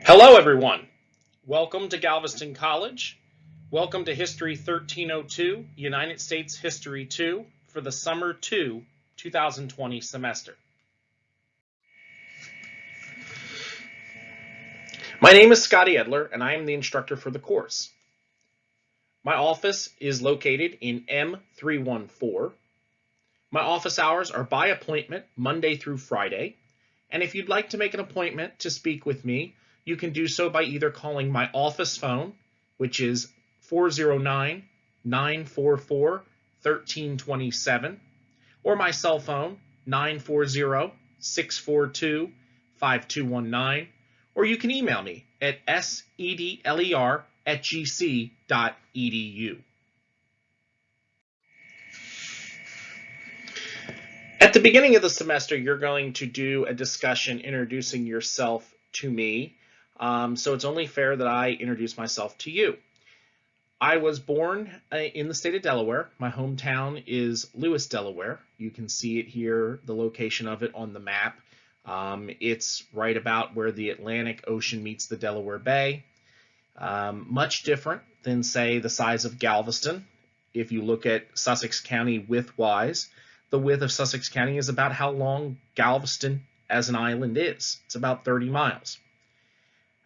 Hello everyone, welcome to Galveston College. Welcome to History 1302, United States History 2 for the Summer 2, 2020 semester. My name is Scotty Edler and I am the instructor for the course. My office is located in M314. My office hours are by appointment Monday through Friday, and if you'd like to make an appointment to speak with me, you can do so by either calling my office phone, which is 409-944-1327, or my cell phone, 940-642-5219, or you can email me at sedler@gc.edu. At the beginning of the semester, you're going to do a discussion introducing yourself to me. So it's only fair that I introduce myself to you. I was born in the state of Delaware. My hometown is Lewis, Delaware. You can see it here, the location of it on the map. It's right about where the Atlantic Ocean meets the Delaware Bay. Much different than, say, the size of Galveston. If you look at Sussex County width-wise, the width of Sussex County is about how long Galveston as an island is. It's about 30 miles.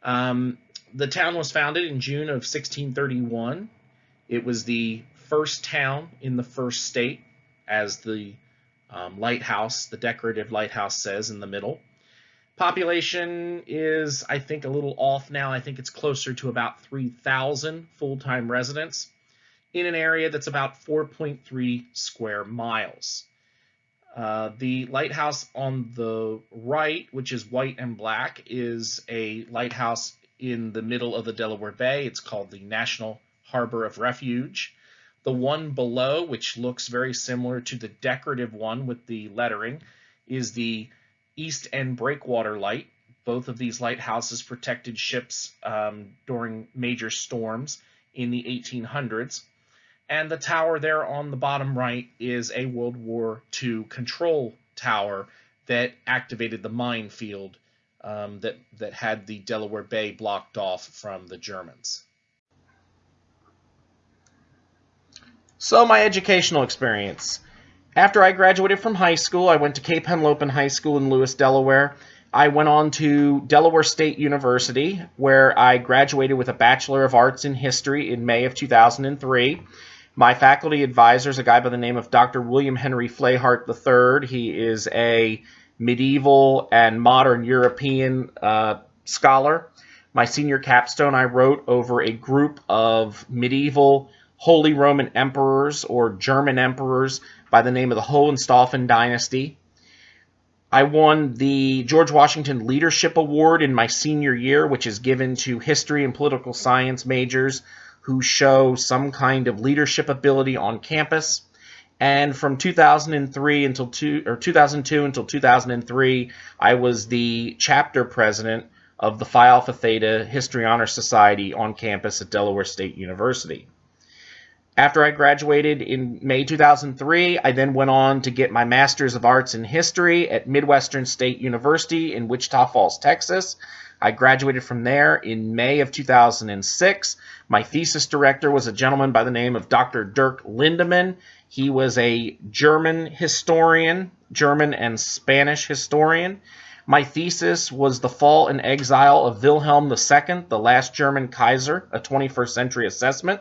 The town was founded in June of 1631. It was the first town in the first state, as the lighthouse, the decorative lighthouse says in the middle. Population is, I think, a little off now. I think it's closer to about 3,000 full-time residents in an area that's about 4.3 square miles. The lighthouse on the right, which is white and black, is a lighthouse in the middle of the Delaware Bay. It's called the National Harbor of Refuge. The one below, which looks very similar to the decorative one with the lettering, is the East End Breakwater Light. Both of these lighthouses protected ships during major storms in the 1800s. And the tower there on the bottom right is a World War II control tower that activated the minefield that had the Delaware Bay blocked off from the Germans. So my educational experience. After I graduated from high school, I went to Cape Henlopen High School in Lewis, Delaware. I went on to Delaware State University, where I graduated with a Bachelor of Arts in History in May of 2003. My faculty advisor is a guy by the name of Dr. William Henry Flahart III. He is a medieval and modern European scholar. My senior capstone I wrote over a group of medieval Holy Roman Emperors or German emperors by the name of the Hohenstaufen dynasty. I won the George Washington Leadership Award in my senior year, which is given to history and political science majors who show some kind of leadership ability on campus. And from 2002 until 2003, I was the chapter president of the Phi Alpha Theta History Honor Society on campus at Delaware State University. After I graduated in May 2003, I then went on to get my Master's of Arts in History at Midwestern State University in Wichita Falls, Texas. I graduated from there in May of 2006. My thesis director was a gentleman by the name of Dr. Dirk Lindemann. He was a German historian, German and Spanish historian. My thesis was The Fall and Exile of Wilhelm II, the last German Kaiser, a 21st century assessment.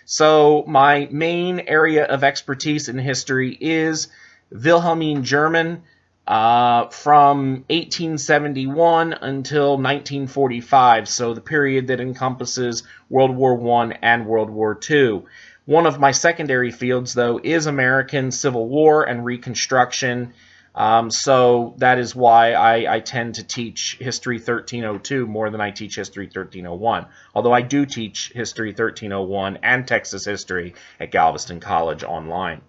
So my main area of expertise in history is Wilhelmine German, from 1871 until 1945, so the period that encompasses World War I and World War II. One of my secondary fields, though, is American Civil War and Reconstruction, so that is why I tend to teach History 1302 more than I teach History 1301, although I do teach History 1301 and Texas History at Galveston College online.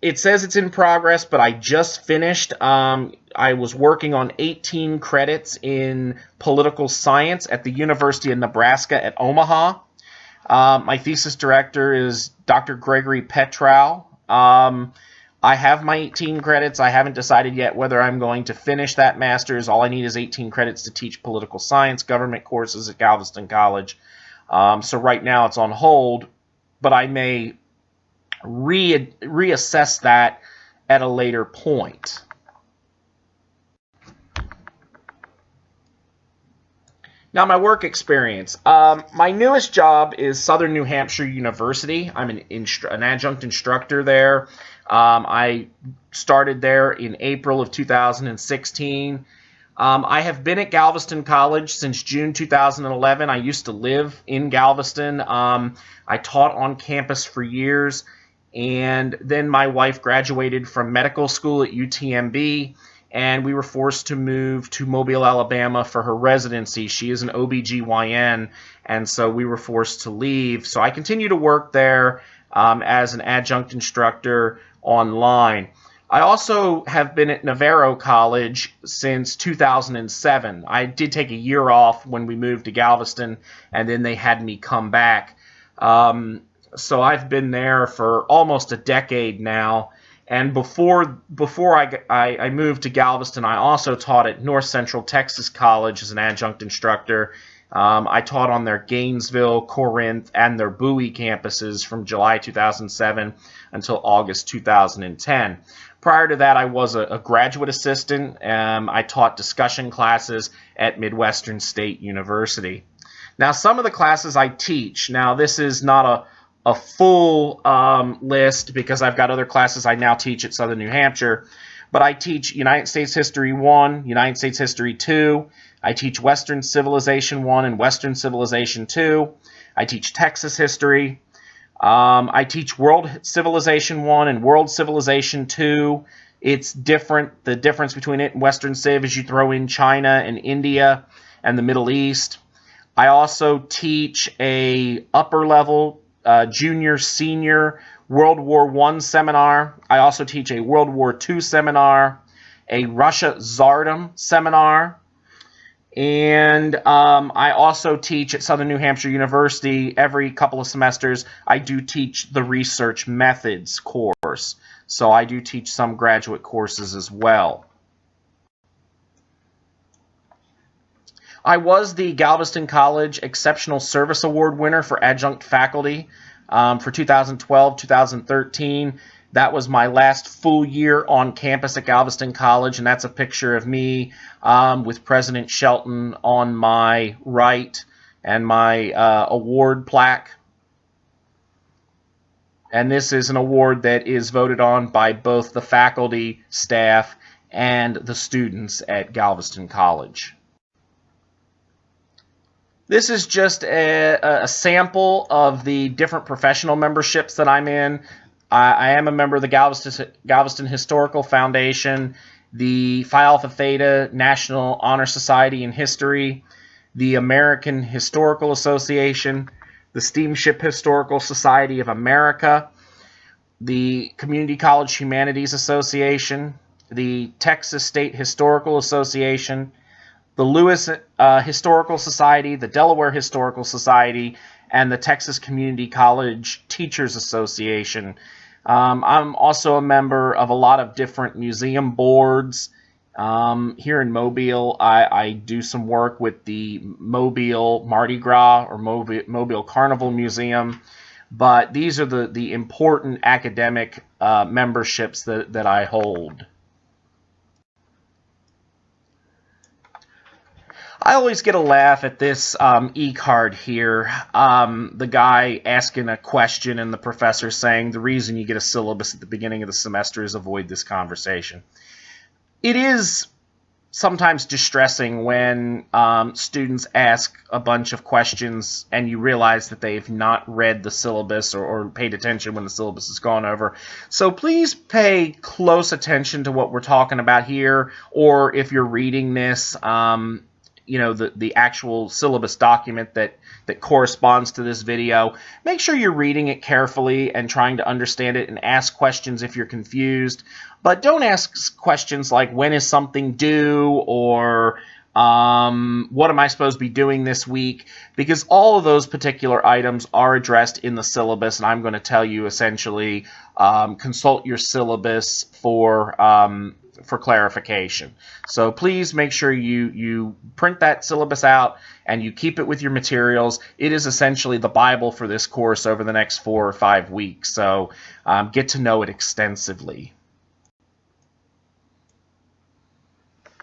It says it's in progress, but I just finished. I was working on 18 credits in political science at the University of Nebraska at Omaha. My thesis director is Dr. Gregory Petrow. I have my 18 credits. I haven't decided yet whether I'm going to finish that master's. All I need is 18 credits to teach political science government courses at Galveston College. So right now it's on hold, but I may reassess that at a later point. Now, my work experience. My newest job is Southern New Hampshire University. I'm an adjunct instructor there. I started there in April of 2016. I have been at Galveston College since June 2011. I used to live in Galveston. I taught on campus for years, and then my wife graduated from medical school at UTMB, and we were forced to move to Mobile, Alabama for her residency. She is an OBGYN, and so we were forced to leave. So I continue to work there as an adjunct instructor online. I also have been at Navarro College since 2007. I did take a year off when we moved to Galveston, and then they had me come back. So I've been there for almost a decade now. And before I moved to Galveston, I also taught at North Central Texas College as an adjunct instructor. I taught on their Gainesville, Corinth, and their Bowie campuses from July 2007 until August 2010. Prior to that, I was a graduate assistant. I taught discussion classes at Midwestern State University. Now, some of the classes I teach, now this is not a full list because I've got other classes I now teach at Southern New Hampshire, but I teach United States History 1, United States History 2, I teach Western Civilization 1 and Western Civilization 2, I teach Texas History, I teach World Civilization 1 and World Civilization 2. It's different. The difference between it and Western Civ is you throw in China and India and the Middle East. I also teach a upper level junior, senior World War I seminar. I also teach a World War II seminar, a Russia Tsardom seminar, and I also teach at Southern New Hampshire University every couple of semesters. I do teach the research methods course, so I do teach some graduate courses as well. I was the Galveston College Exceptional Service Award winner for adjunct faculty for 2012-2013. That was my last full year on campus at Galveston College, and that's a picture of me with President Shelton on my right and my award plaque. And this is an award that is voted on by both the faculty, staff, and the students at Galveston College. This is just a sample of the different professional memberships that I'm in. I am a member of the Galveston Historical Foundation, the Phi Alpha Theta National Honor Society in History, the American Historical Association, the Steamship Historical Society of America, the Community College Humanities Association, the Texas State Historical Association, the Lewis Historical Society, the Delaware Historical Society, and the Texas Community College Teachers Association. I'm also a member of a lot of different museum boards. Here in Mobile, I do some work with the Mobile Mardi Gras or Mobile Carnival Museum. But these are the important academic memberships that I hold. I always get a laugh at this e-card here. The guy asking a question and the professor saying the reason you get a syllabus at the beginning of the semester is avoid this conversation. It is sometimes distressing when students ask a bunch of questions and you realize that they've not read the syllabus or paid attention when the syllabus has gone over. So please pay close attention to what we're talking about here, or if you're reading this, the actual syllabus document that corresponds to this video. Make sure you're reading it carefully and trying to understand it, and ask questions if you're confused. But don't ask questions like when is something due, or what am I supposed to be doing this week, because all of those particular items are addressed in the syllabus, and I'm going to tell you essentially consult your syllabus for clarification. So please make sure you print that syllabus out and you keep it with your materials. It is essentially the Bible for this course over the next 4 or 5 weeks, so get to know it extensively.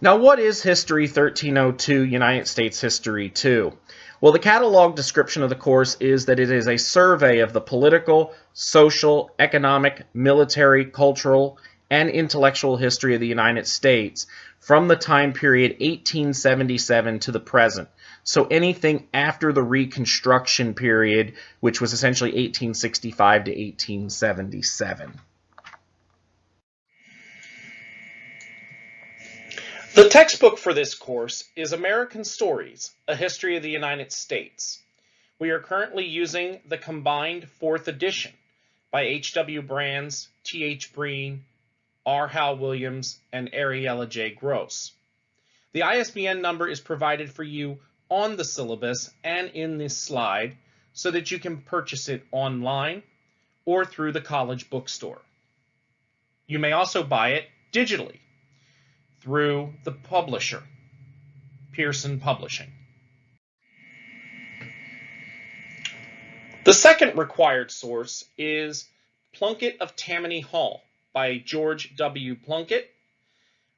Now, what is History 1302 United States History 2? Well, the catalog description of the course is that it is a survey of the political, social, economic, military, cultural, and intellectual history of the United States from the time period 1877 to the present. So anything after the Reconstruction period, which was essentially 1865 to 1877. The textbook for this course is American Stories, A History of the United States. We are currently using the combined 4th edition by H.W. Brands, T.H. Breen, R. Hal Williams, and Ariella J. Gross. The ISBN number is provided for you on the syllabus and in this slide so that you can purchase it online or through the college bookstore. You may also buy it digitally through the publisher, Pearson Publishing. The second required source is Plunkett of Tammany Hall by George W. Plunkett.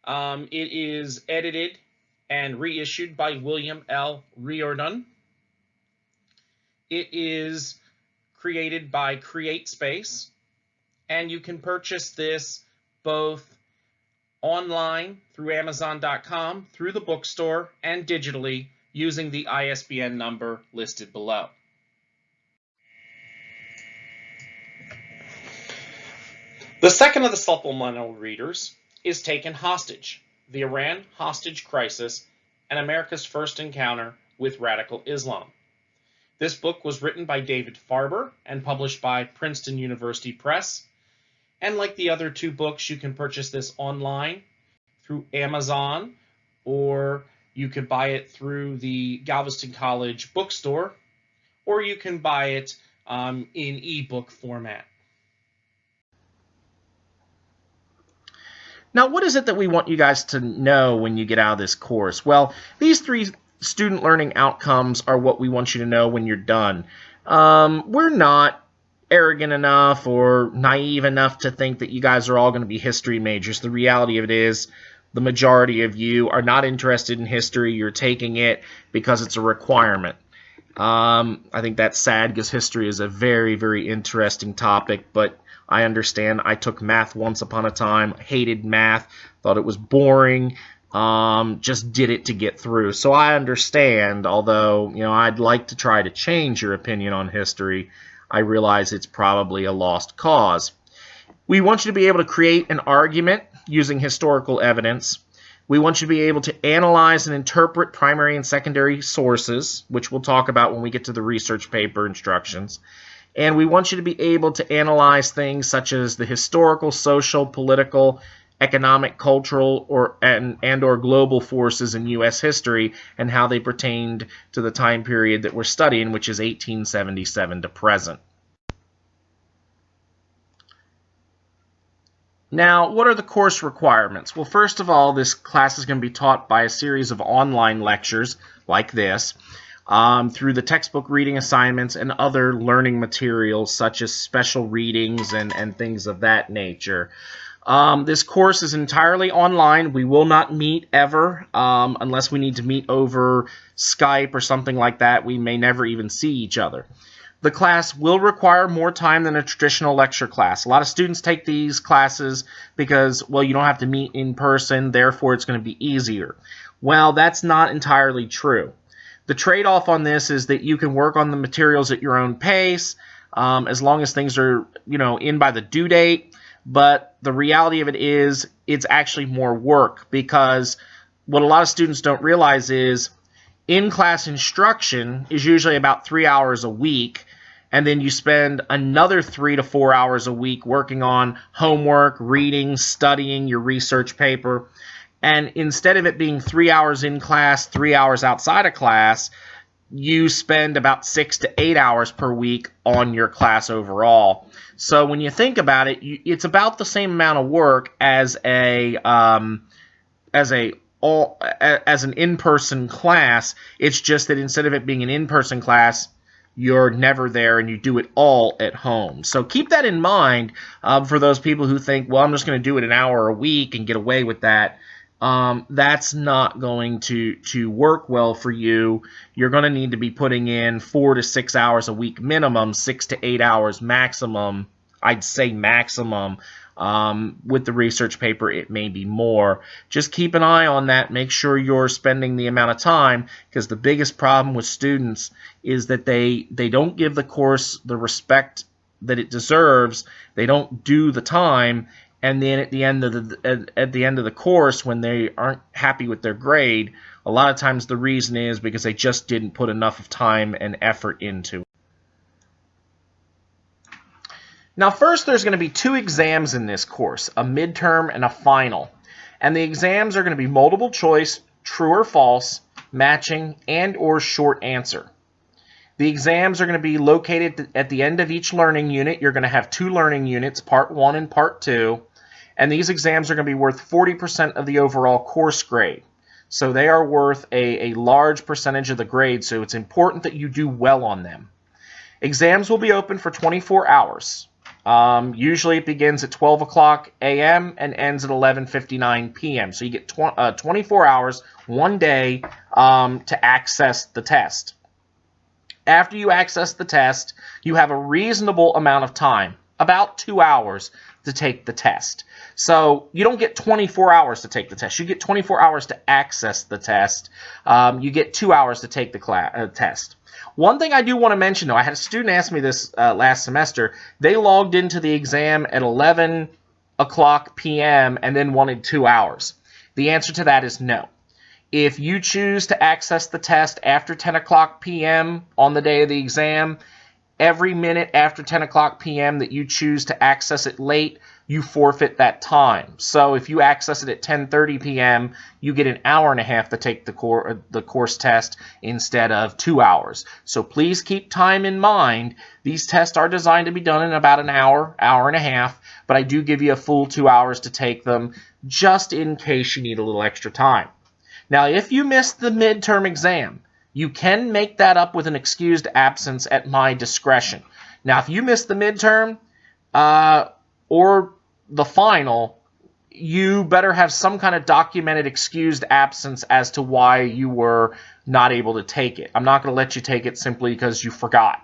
It is edited and reissued by William L. Riordan. It is created by CreateSpace, and you can purchase this both online through Amazon.com, through the bookstore, and digitally using the ISBN number listed below. The second of the supplemental readers is Taken Hostage, the Iran Hostage Crisis and America's First Encounter with Radical Islam. This book was written by David Farber and published by Princeton University Press. And like the other 2 books, you can purchase this online through Amazon, or you could buy it through the Galveston College bookstore, or you can buy it in ebook format. Now, what is it that we want you guys to know when you get out of this course? Well, these 3 student learning outcomes are what we want you to know when you're done. We're not arrogant enough or naive enough to think that you guys are all going to be history majors. The reality of it is the majority of you are not interested in history. You're taking it because it's a requirement. I think that's sad because history is a very, very interesting topic, but I understand. I took math once upon a time, hated math, thought it was boring, just did it to get through. So I understand, although, I'd like to try to change your opinion on history. I realize it's probably a lost cause. We want you to be able to create an argument using historical evidence. We want you to be able to analyze and interpret primary and secondary sources, which we'll talk about when we get to the research paper instructions. And we want you to be able to analyze things such as the historical, social, political, economic, cultural, or global forces in U.S. history and how they pertained to the time period that we're studying, which is 1877 to present. Now, what are the course requirements? Well, first of all, this class is going to be taught by a series of online lectures like this, through the textbook reading assignments and other learning materials such as special readings and things of that nature. This course is entirely online. We will not meet ever unless we need to meet over Skype or something like that. We may never even see each other. The class will require more time than a traditional lecture class. A lot of students take these classes because, well, you don't have to meet in person, therefore it's going to be easier. Well, that's not entirely true. The trade-off on this is that you can work on the materials at your own pace, as long as things are, in by the due date. But the reality of it is it's actually more work, because what a lot of students don't realize is in-class instruction is usually about 3 hours a week, and then you spend another 3 to 4 hours a week working on homework, reading, studying your research paper. And instead of it being 3 hours in class, 3 hours outside of class, you spend about 6 to 8 hours per week on your class overall. So when you think about it, it's about the same amount of work as an in-person class. It's just that instead of it being an in-person class, you're never there and you do it all at home. So keep that in mind for those people who think, well, I'm just going to do it an hour a week and get away with that. That's not going to work well for you. You're going to need to be putting in 4 to 6 hours a week minimum, 6 to 8 hours maximum. I'd say maximum. With the research paper, it may be more. Just keep an eye on that. Make sure you're spending the amount of time, because the biggest problem with students is that they don't give the course the respect that it deserves. They don't do the time, and then at the end of the course, when they aren't happy with their grade, a lot of times the reason is because they just didn't put enough of time and effort into it. Now, first, there's going to be 2 exams in this course, a midterm and a final. And the exams are going to be multiple choice, true or false, matching, and or short answer. The exams are going to be located at the end of each learning unit. You're going to have 2 learning units, Part 1 and Part 2. And these exams are going to be worth 40% of the overall course grade. So they are worth a large percentage of the grade, so it's important that you do well on them. Exams will be open for 24 hours. Usually it begins at 12 o'clock a.m. and ends at 11:59 p.m. So you get 24 hours, one day, to access the test. After you access the test, you have a reasonable amount of time, about 2 hours, to take the test. So you don't get 24 hours to take the test. You get 24 hours to access the test. You get 2 hours to take the test. One thing I do want to mention, though, I had a student ask me this last semester. They logged into the exam at 11 o'clock p.m. and then wanted 2 hours. The answer to that is no. If you choose to access the test after 10 o'clock p.m. on the day of the exam, every minute after 10 o'clock p.m. that you choose to access it late, you forfeit that time. So if you access it at 10:30 p.m., you get an hour and a half to take the course test instead of 2 hours. So please keep time in mind. These tests are designed to be done in about an hour, hour and a half, but I do give you a full 2 hours to take them just in case you need a little extra time. Now, if you missed the midterm exam, you can make that up with an excused absence at my discretion. Now, if you missed the midterm or the final, you better have some kind of documented excused absence as to why you were not able to take it. I'm not going to let you take it simply because you forgot.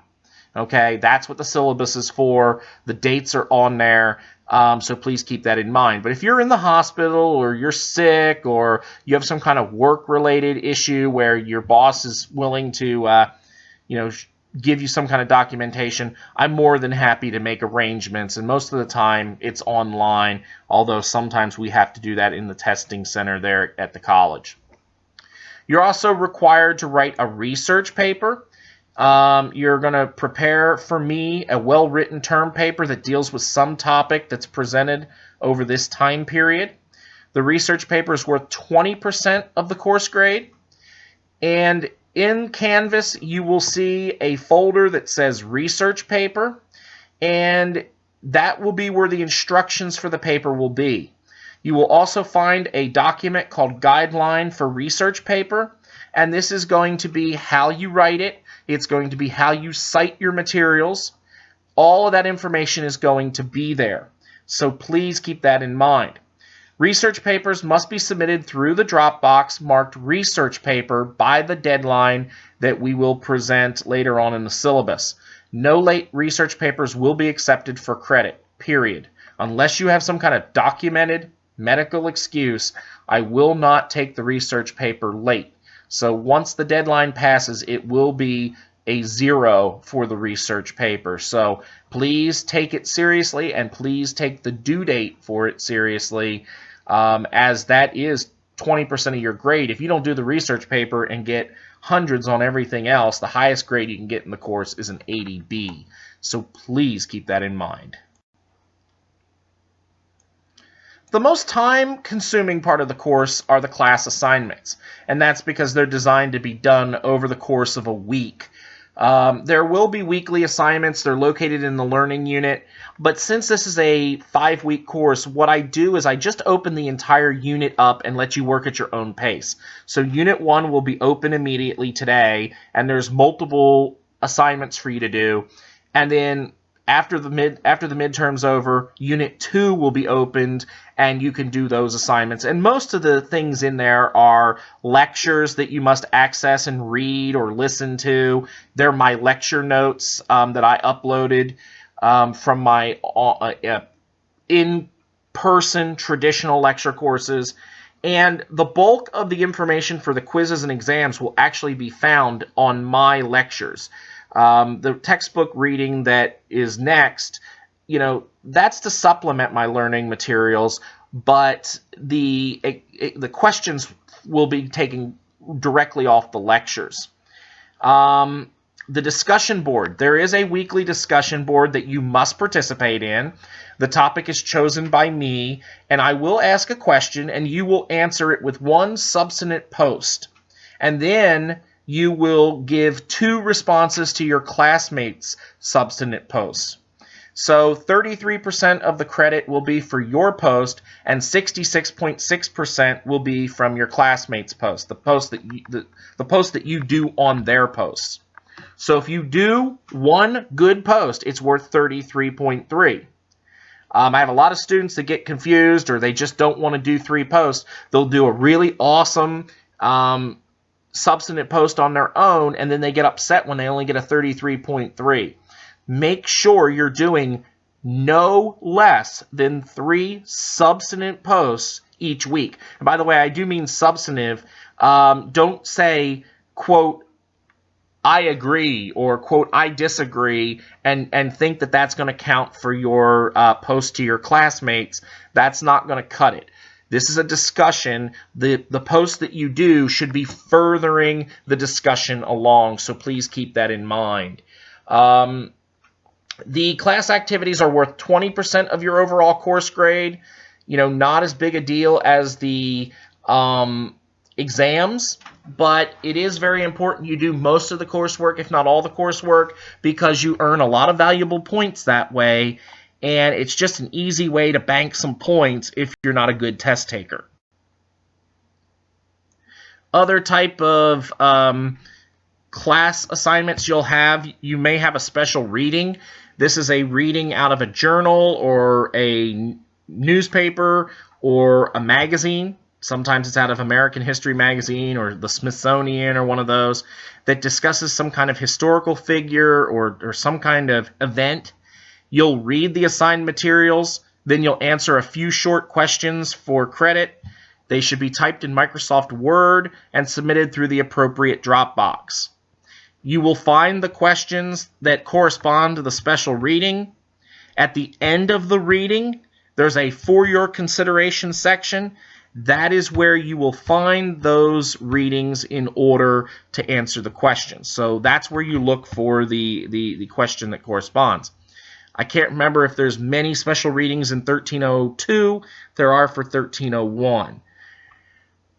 Okay, that's what the syllabus is for. The dates are on there. So please keep that in mind. But if you're in the hospital or you're sick or you have some kind of work-related issue where your boss is willing to, give you some kind of documentation, I'm more than happy to make arrangements. And most of the time it's online, although sometimes we have to do that in the testing center there at the college. You're also required to write a research paper. You're going to prepare for me a well-written term paper that deals with some topic that's presented over this time period. The research paper is worth 20% of the course grade. And in Canvas, you will see a folder that says research paper, and that will be where the instructions for the paper will be. You will also find a document called Guideline for Research Paper, and this is going to be how you write it. It's going to be how you cite your materials. All of that information is going to be there. So please keep that in mind. Research papers must be submitted through the Dropbox marked research paper by the deadline that we will present later on in the syllabus. No late research papers will be accepted for credit, period. Unless you have some kind of documented medical excuse, I will not take the research paper late. So once the deadline passes, it will be a 0 for the research paper. So please take it seriously, and please take the due date for it seriously, as that is 20% of your grade. If you don't do the research paper and get hundreds on everything else, the highest grade you can get in the course is an 80B. So please keep that in mind. The most time-consuming part of the course are the class assignments, and that's because they're designed to be done over the course of a week. There will be weekly assignments. They're located in the learning unit, but since this is a 5-week course, what I do is I just open the entire unit up and let you work at your own pace. So Unit 1 will be open immediately today, and there's multiple assignments for you to do, and then after the midterm's over, Unit 2 will be opened, and you can do those assignments. And most of the things in there are lectures that you must access and read or listen to. They're my lecture notes that I uploaded from my in-person traditional lecture courses. And the bulk of the information for the quizzes and exams will actually be found on my lectures. The textbook reading that is next, that's to supplement my learning materials, but the questions will be taken directly off the lectures. The discussion board. There is a weekly discussion board that you must participate in. The topic is chosen by me, and I will ask a question, and you will answer it with one substantive post. And then you will give 2 responses to your classmates' substantive posts. So 33% of the credit will be for your post, and 66.6% will be from your classmates' post, the post that you do on their posts. So if you do one good post, it's worth 33.3. I have a lot of students that get confused, or they just don't want to do 3 posts. They'll do a really awesome substantive post on their own, and then they get upset when they only get a 33.3. Make sure you're doing no less than 3 substantive posts each week. And by the way, I do mean substantive. Don't say, quote, I agree, or quote, I disagree, and think that that's going to count for your post to your classmates. That's not going to cut it. This is a discussion. The post that you do should be furthering the discussion along, so please keep that in mind. The class activities are worth 20% of your overall course grade. Not as big a deal as the exams, but it is very important you do most of the coursework, if not all the coursework, because you earn a lot of valuable points that way. And it's just an easy way to bank some points if you're not a good test taker. Other type of class assignments you'll have, you may have a special reading. This is a reading out of a journal or a newspaper or a magazine. Sometimes it's out of American History Magazine or the Smithsonian or one of those that discusses some kind of historical figure or some kind of event. You'll read the assigned materials, then you'll answer a few short questions for credit. They should be typed in Microsoft Word and submitted through the appropriate drop box. You will find the questions that correspond to the special reading. At the end of the reading, there's a for your consideration section. That is where you will find those readings in order to answer the question. So that's where you look for the question that corresponds. I can't remember if there's many special readings in 1302. There are for 1301.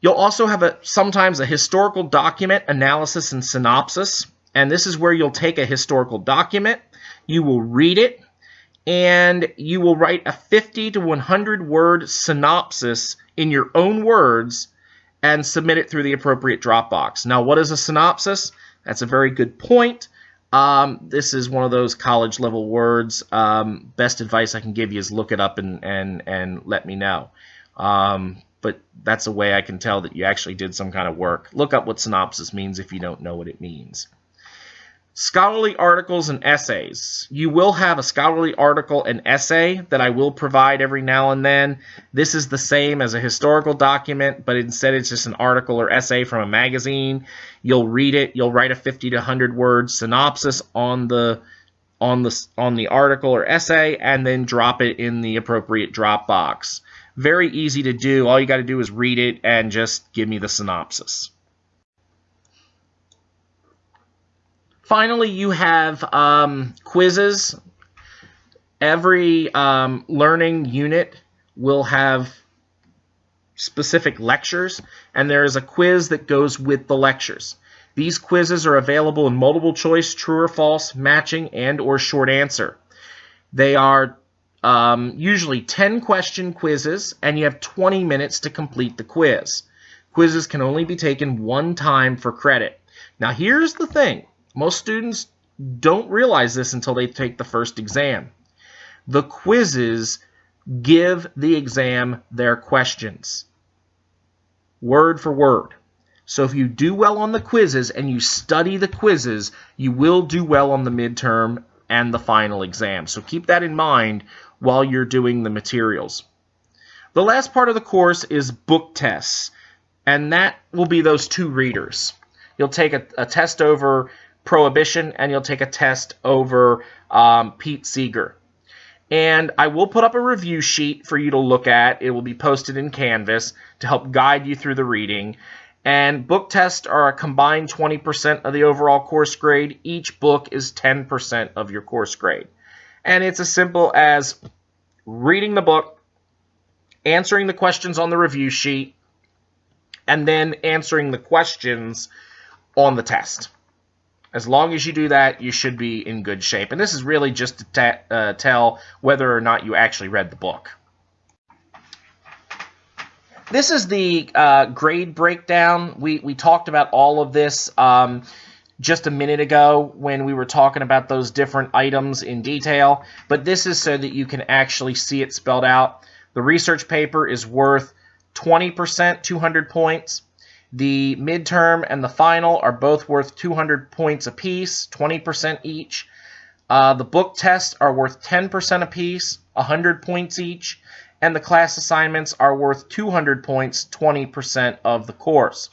You'll also have sometimes a historical document analysis and synopsis, and this is where you'll take a historical document, you will read it, and you will write a 50 to 100 word synopsis in your own words and submit it through the appropriate drop box. Now, what is a synopsis? That's a very good point. This is one of those college level words. Best advice I can give you is look it up and let me know. But that's a way I can tell that you actually did some kind of work. Look up what synopsis means if you don't know what it means. Scholarly articles and essays. You will have a scholarly article and essay that I will provide every now and then. This is the same as a historical document, but instead it's just an article or essay from a magazine. You'll read it. You'll write a 50 to 100 word synopsis on the article or essay, and then drop it in the appropriate drop box. Very easy to do. All you got to do is read it and just give me the synopsis. Finally, you have quizzes. Every learning unit will have specific lectures, and there is a quiz that goes with the lectures. These quizzes are available in multiple choice, true or false, matching, and or short answer. They are usually 10-question quizzes, and you have 20 minutes to complete the quiz. Quizzes can only be taken one time for credit. Now here's the thing. Most students don't realize this until they take the first exam. The quizzes give the exam their questions, word for word. So if you do well on the quizzes and you study the quizzes, you will do well on the midterm and the final exam. So keep that in mind while you're doing the materials. The last part of the course is book tests, and that will be those 2 readers. You'll take a test over Prohibition, and you'll take a test over Pete Seeger. And I will put up a review sheet for you to look at. It will be posted in Canvas to help guide you through the reading. And book tests are a combined 20% of the overall course grade. Each book is 10% of your course grade. And it's as simple as reading the book, answering the questions on the review sheet, and then answering the questions on the test. As long as you do that, you should be in good shape. And this is really just to tell whether or not you actually read the book. This is the grade breakdown. We talked about all of this just a minute ago when we were talking about those different items in detail. But this is so that you can actually see it spelled out. The research paper is worth 20%, 200 points. The midterm and the final are both worth 200 points apiece, 20% each. The book tests are worth 10% apiece, 100 points each. And the class assignments are worth 200 points, 20% of the course.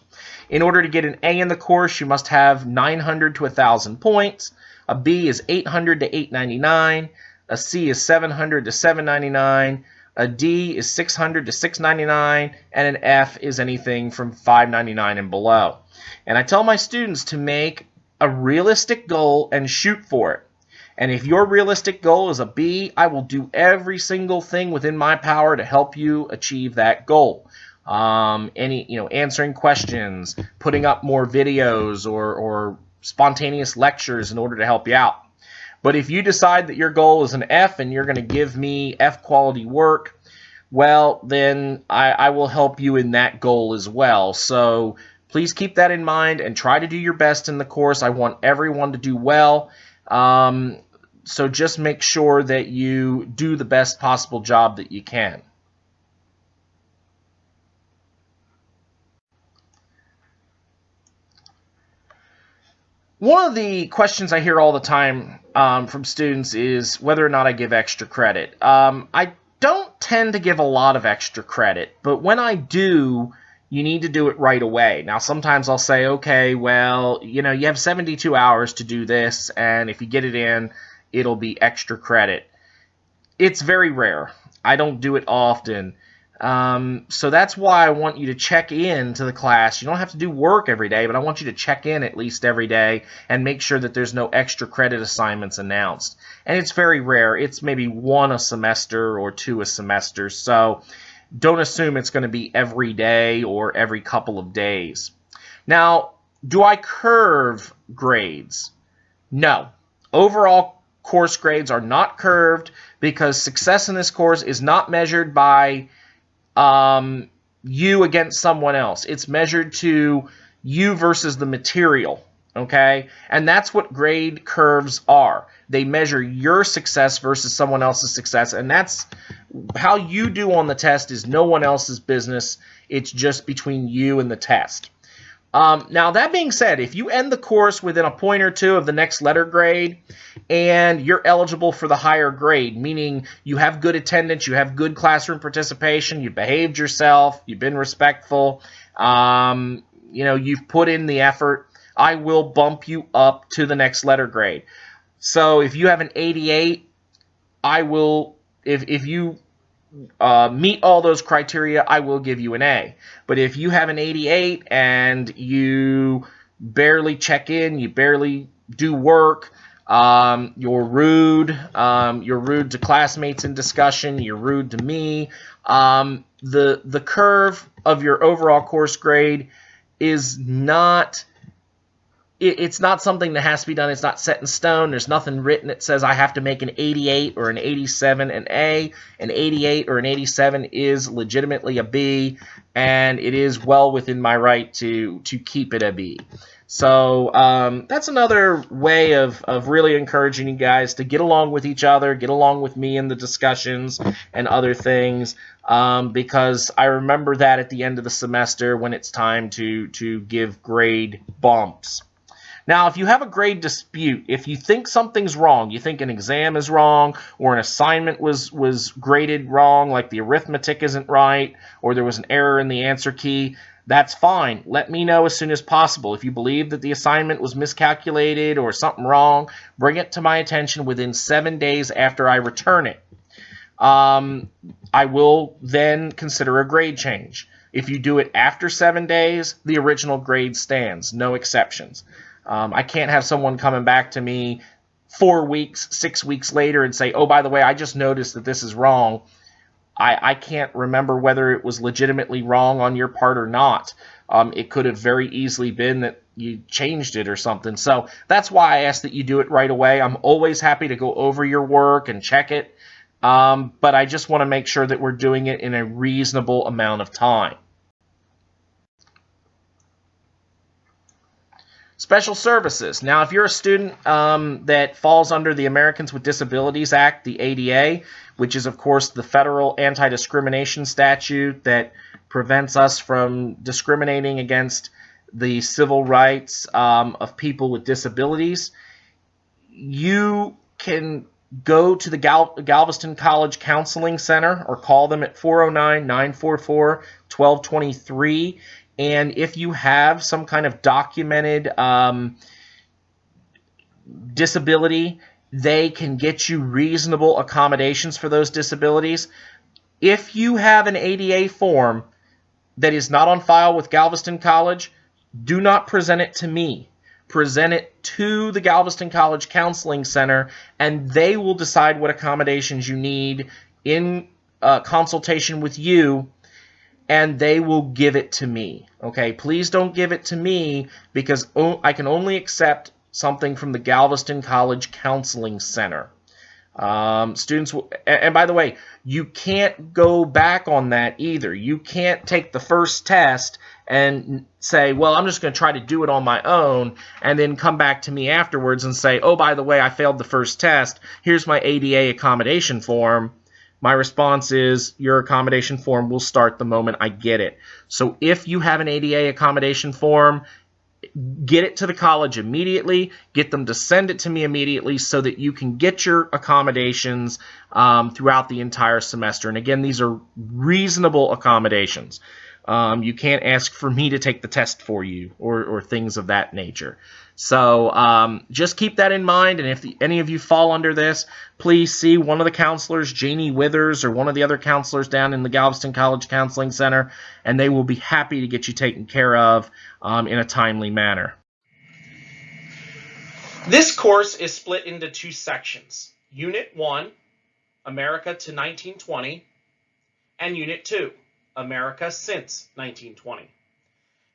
In order to get an A in the course, you must have 900 to 1,000 points. A B is 800 to 899. A C is 700 to 799. A D is 600 to 699, and an F is anything from 599 and below. And I tell my students to make a realistic goal and shoot for it. And if your realistic goal is a B, I will do every single thing within my power to help you achieve that goal. Answering questions, putting up more videos or spontaneous lectures in order to help you out. But if you decide that your goal is an F and you're going to give me F quality work, well, then I will help you in that goal as well. So please keep that in mind and try to do your best in the course. I want everyone to do well. So just make sure that you do the best possible job that you can. One of the questions I hear all the time from students is whether or not I give extra credit. I don't tend to give a lot of extra credit, but when I do, you need to do it right away. Now, sometimes I'll say, okay, well, you have 72 hours to do this, and if you get it in, it'll be extra credit. It's very rare. I don't do it often. So that's why I want you to check in to the class. You don't have to do work every day, but I want you to check in at least every day and make sure that there's no extra credit assignments announced. And it's very rare. It's maybe 1 a semester or 2 a semester. So don't assume it's going to be every day or every couple of days. Now, do I curve grades? No. Overall course grades are not curved because success in this course is not measured by you against someone else. It's measured to you versus the material, okay? And that's what grade curves are. They measure your success versus someone else's success, and that's how you do on the test is no one else's business. It's just between you and the test. Now, that being said, if you end the course within a point or two of the next letter grade and you're eligible for the higher grade, meaning you have good attendance, you have good classroom participation, you behaved yourself, you've been respectful, you've put in the effort, I will bump you up to the next letter grade. So if you have an 88, I will, if you meet all those criteria, I will give you an A. But if you have an 88 and you barely check in, you barely do work, you're rude to classmates in discussion, you're rude to me, the curve of your overall course grade is not, it's not something that has to be done. It's not set in stone. There's nothing written that says I have to make an 88 or an 87 an A. An 88 or an 87 is legitimately a B, and it is well within my right to keep it a B. So that's another way of really encouraging you guys to get along with each other, get along with me in the discussions and other things, because I remember that at the end of the semester when it's time to give grade bumps. Now, if you have a grade dispute, if you think something's wrong, you think an exam is wrong, or an assignment was graded wrong, like the arithmetic isn't right, or there was an error in the answer key, that's fine. Let me know as soon as possible. If you believe that the assignment was miscalculated or something wrong, bring it to my attention within 7 days after I return it. I will then consider a grade change. If you do it after 7 days, the original grade stands, no exceptions. I can't have someone coming back to me 4 weeks, 6 weeks later and say, oh, by the way, I just noticed that this is wrong. I can't remember whether it was legitimately wrong on your part or not. It could have very easily been that you changed it or something. So that's why I ask that you do it right away. I'm always happy to go over your work and check it, but I just want to make sure that we're doing it in a reasonable amount of time. Special services. Now, if you're a student that falls under the Americans with Disabilities Act, the ADA, which is, of course, the federal anti-discrimination statute that prevents us from discriminating against the civil rights of people with disabilities, you can go to the Galveston College Counseling Center or call them at 409-944-1223. And if you have some kind of documented disability, they can get you reasonable accommodations for those disabilities. If you have an ADA form that is not on file with Galveston College, do not present it to me. Present it to the Galveston College Counseling Center, and they will decide what accommodations you need in consultation with you, and they will give it to me. Okay, please don't give it to me, because I can only accept something from the Galveston College Counseling Center. Students will, and by the way, you can't go back on that either. You can't take the first test and say, well, I'm just going to try to do it on my own, and then come back to me afterwards and say, oh, by the way, I failed the first test. Here's my ADA accommodation form. My response is, your accommodation form will start the moment I get it. So if you have an ADA accommodation form, get it to the college immediately. Get them to send it to me immediately so that you can get your accommodations throughout the entire semester. And again, these are reasonable accommodations. You can't ask for me to take the test for you or things of that nature. So just keep that in mind, and if any of you fall under this, please see one of the counselors, Janie Withers, or one of the other counselors down in the Galveston College Counseling Center, and they will be happy to get you taken care of in a timely manner. This course is split into two sections. Unit 1, America to 1920, and Unit 2, America since 1920.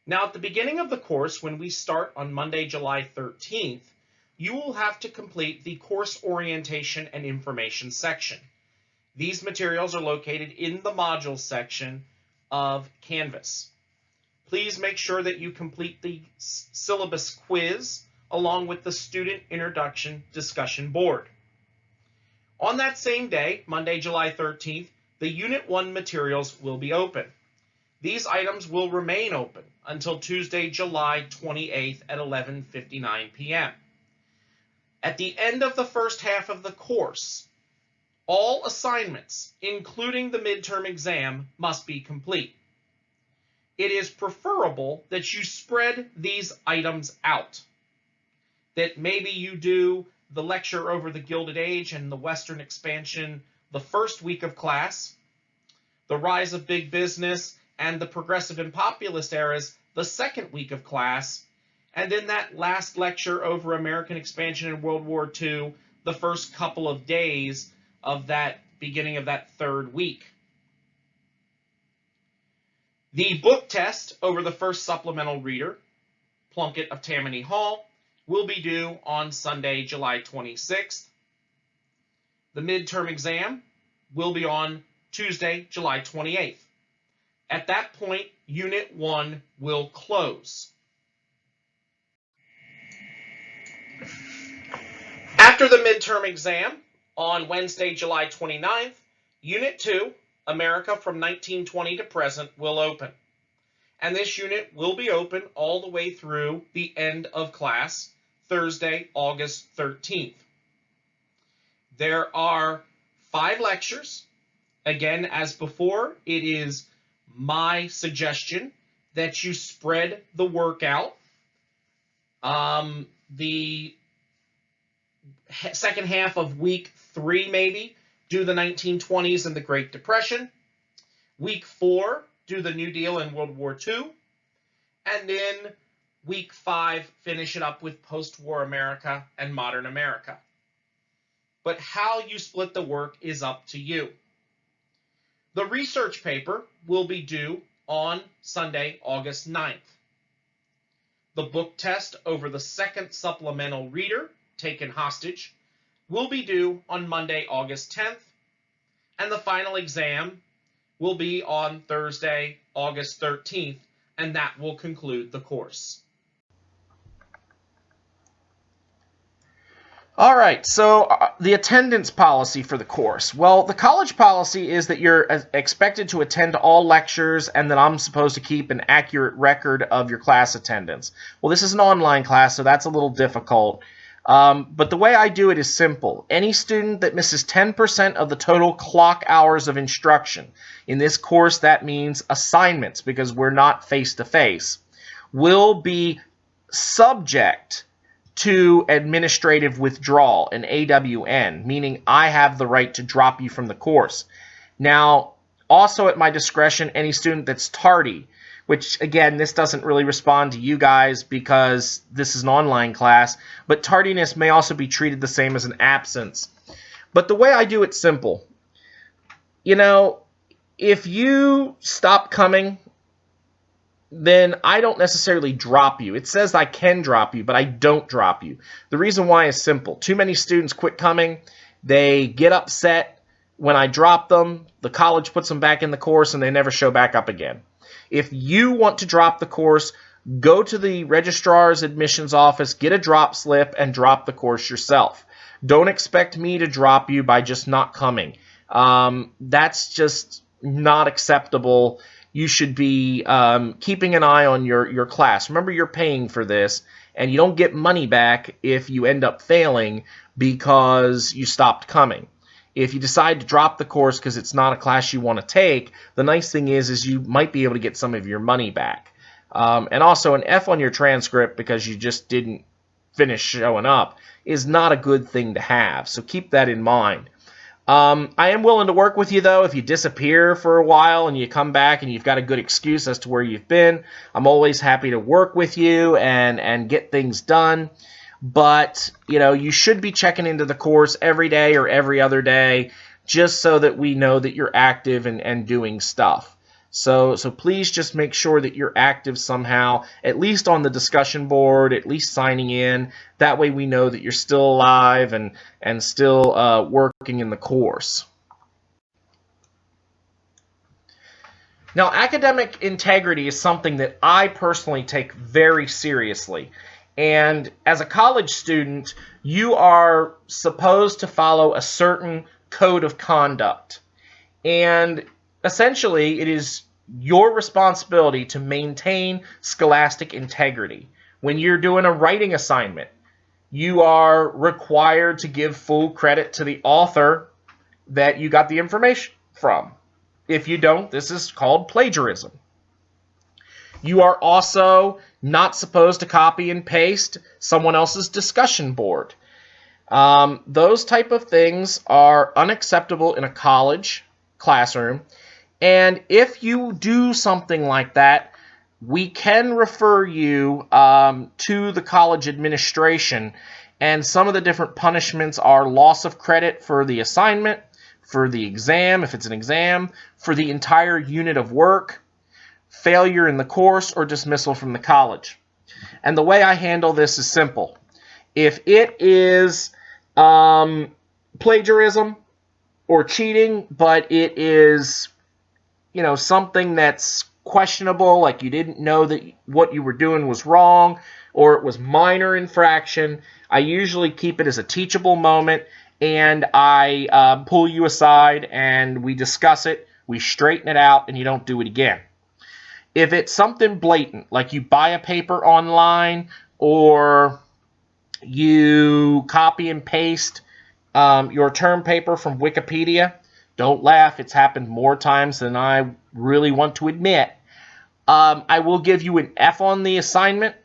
Now, at the beginning of the course, when we start on Monday, July 13th, you will have to complete the course orientation and information section. These materials are located in the modules section of Canvas. Please make sure that you complete the syllabus quiz along with the student introduction discussion board. On that same day, Monday, July 13th, the Unit 1 materials will be open. These items will remain open until Tuesday, July 28th at 11:59 p.m. At the end of the first half of the course, all assignments, including the midterm exam, must be complete. It is preferable that you spread these items out. That maybe you do the lecture over the Gilded Age and the Western expansion the first week of class, the rise of big business and the progressive and populist eras the second week of class, and then that last lecture over American expansion in World War II the first couple of days of that beginning of that third week. The book test over the first supplemental reader, Plunkett of Tammany Hall, will be due on Sunday, July 26th. The midterm exam will be on Tuesday, July 28th. At that point, Unit 1 will close. After the midterm exam, on Wednesday, July 29th, Unit 2, America from 1920 to present, will open. And this unit will be open all the way through the end of class, Thursday, August 13th. There are 5 lectures. Again, as before, it is my suggestion that you spread the work out. The second half of week 3, maybe, do the 1920s and the Great Depression. Week 4, do the New Deal and World War II. And then week 5, finish it up with post-war America and modern America. But how you split the work is up to you. The research paper will be due on Sunday, August 9th. The book test over the second supplemental reader, Taken Hostage, will be due on Monday, August 10th. And the final exam will be on Thursday, August 13th, and that will conclude the course. All right, so the attendance policy for the course. Well, the college policy is that you're expected to attend all lectures and that I'm supposed to keep an accurate record of your class attendance. Well, this is an online class, so that's a little difficult. But the way I do it is simple. Any student that misses 10% of the total clock hours of instruction, in this course that means assignments because we're not face-to-face, will be subject to administrative withdrawal, an AWN, meaning I have the right to drop you from the course. Now, also at my discretion, any student that's tardy, which, again, this doesn't really respond to you guys because this is an online class, but tardiness may also be treated the same as an absence. But the way I do it's simple. You know, if you stop coming, then I don't necessarily drop you. It says I can drop you, but I don't drop you. The reason why is simple. Too many students quit coming. They get upset when I drop them. The college puts them back in the course, and they never show back up again. If you want to drop the course, go to the registrar's admissions office, get a drop slip, and drop the course yourself. Don't expect me to drop you by just not coming. That's just not acceptable. You should be keeping an eye on your class. Remember, you're paying for this, and you don't get money back if you end up failing because you stopped coming. If you decide to drop the course because it's not a class you want to take, the nice thing is you might be able to get some of your money back. And also, an F on your transcript because you just didn't finish showing up is not a good thing to have, so keep that in mind. I am willing to work with you, though. If you disappear for a while and you come back and you've got a good excuse as to where you've been, I'm always happy to work with you and get things done. But, you know, you should be checking into the course every day or every other day just so that we know that you're active and doing stuff. So please just make sure that you're active somehow, at least on the discussion board, at least signing in. That way we know that you're still alive and still working in the course. Now, academic integrity is something that I personally take very seriously. And as a college student, you are supposed to follow a certain code of conduct. And essentially, it is your responsibility to maintain scholastic integrity. When you're doing a writing assignment, you are required to give full credit to the author that you got the information from. If you don't, this is called plagiarism. You are also not supposed to copy and paste someone else's discussion board. Those type of things are unacceptable in a college classroom. And if you do something like that, we can refer you to the college administration. And some of the different punishments are loss of credit for the assignment, for the exam, if it's an exam, for the entire unit of work, failure in the course, or dismissal from the college. And the way I handle this is simple. If it is plagiarism or cheating, but it is, something that's questionable, like you didn't know that what you were doing was wrong, or it was minor infraction, I usually keep it as a teachable moment, and I pull you aside and we discuss it, we straighten it out, and you don't do it again. If it's something blatant, like you buy a paper online or you copy and paste your term paper from Wikipedia, don't laugh, it's happened more times than I really want to admit. I will give you an F on the assignment,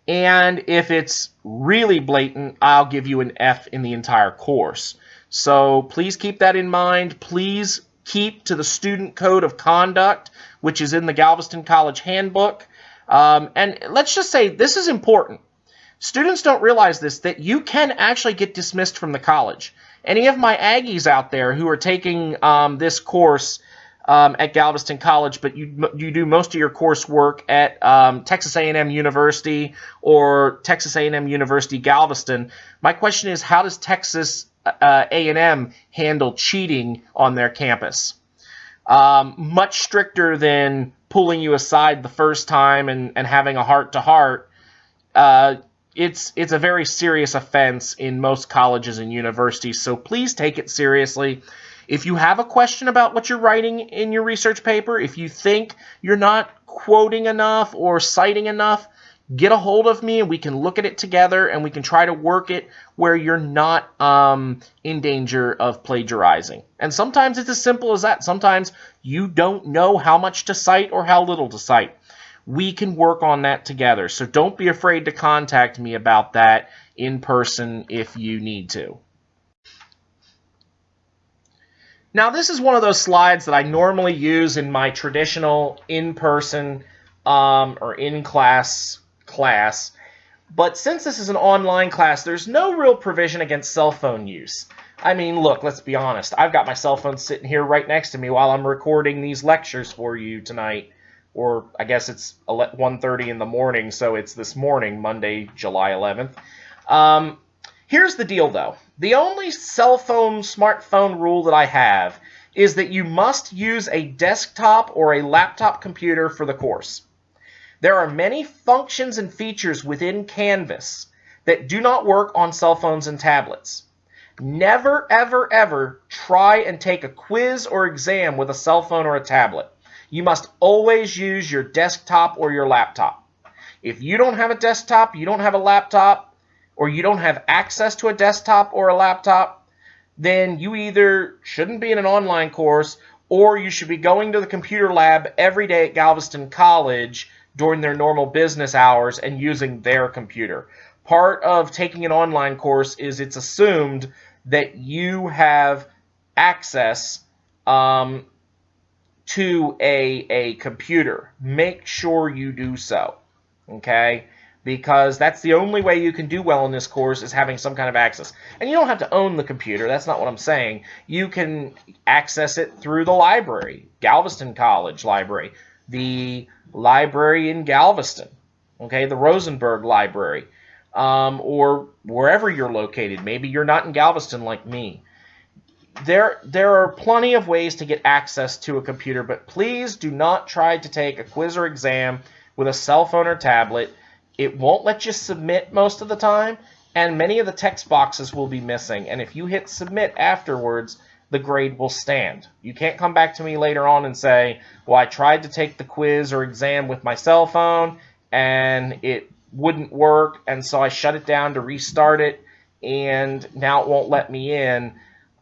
and if it's really blatant, I'll give you an F in the entire course. So please keep that in mind. Please keep to the Student Code of Conduct, which is in the Galveston College Handbook. And let's just say this is important. Students don't realize this, that you can actually get dismissed from the college. Any of my Aggies out there who are taking this course at Galveston College, but you do most of your coursework at Texas A&M University or Texas A&M University Galveston, my question is, how does Texas A&M handle cheating on their campus? Much stricter than pulling you aside the first time and having a heart-to-heart. It's a very serious offense in most colleges and universities, so please take it seriously. If you have a question about what you're writing in your research paper, if you think you're not quoting enough or citing enough, get a hold of me and we can look at it together and we can try to work it where you're not in danger of plagiarizing. And sometimes it's as simple as that. Sometimes you don't know how much to cite or how little to cite. We can work on that together. So don't be afraid to contact me about that in person if you need to. Now, this is one of those slides that I normally use in my traditional in-person or in-class class. But since this is an online class, there's no real provision against cell phone use. I mean, look, let's be honest. I've got my cell phone sitting here right next to me while I'm recording these lectures for you tonight. Or I guess it's 1:30 in the morning, so it's this morning, Monday, July 11th. Here's the deal, though. The only cell phone, smartphone rule that I have is that you must use a desktop or a laptop computer for the course. There are many functions and features within Canvas that do not work on cell phones and tablets. Never, ever, ever try and take a quiz or exam with a cell phone or a tablet. You must always use your desktop or your laptop. If you don't have a desktop, you don't have a laptop, or you don't have access to a desktop or a laptop, then you either shouldn't be in an online course or you should be going to the computer lab every day at Galveston College during their normal business hours and using their computer. Part of taking an online course is it's assumed that you have access to a computer. Make sure you do so, okay? Because that's the only way you can do well in this course is having some kind of access. And you don't have to own the computer. That's not what I'm saying. You can access it through the library, Galveston College Library, the library in Galveston, okay, the Rosenberg Library, or wherever you're located. Maybe you're not in Galveston like me. There are plenty of ways to get access to a computer, but please do not try to take a quiz or exam with a cell phone or tablet. It won't let you submit most of the time, and many of the text boxes will be missing. And if you hit submit afterwards, the grade will stand. You can't come back to me later on and say, well, I tried to take the quiz or exam with my cell phone, and it wouldn't work, and so I shut it down to restart it, and now it won't let me in.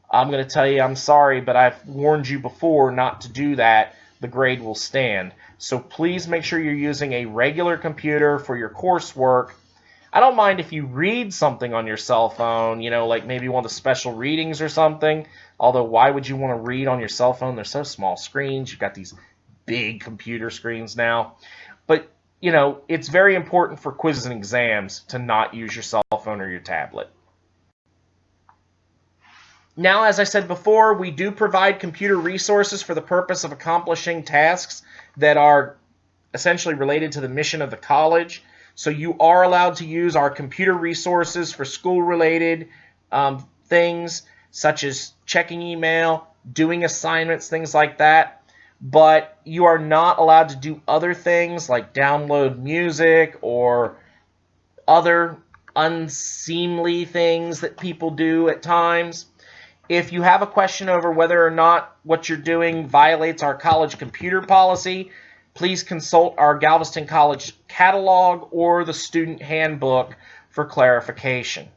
I'm going to tell you I'm sorry, but I've warned you before not to do that. The grade will stand. So please make sure you're using a regular computer for your coursework. I don't mind if you read something on your cell phone, like maybe one of the special readings or something. Although, why would you want to read on your cell phone? They're so small screens. You've got these big computer screens now. But, it's very important for quizzes and exams to not use your cell phone or your tablet. Now, as I said before, we do provide computer resources for the purpose of accomplishing tasks that are essentially related to the mission of the college. So you are allowed to use our computer resources for school-related things, such as checking email, doing assignments, things like that. But you are not allowed to do other things like download music or other unseemly things that people do at times. If you have a question over whether or not what you're doing violates our college computer policy, please consult our Galveston College catalog or the student handbook for clarification.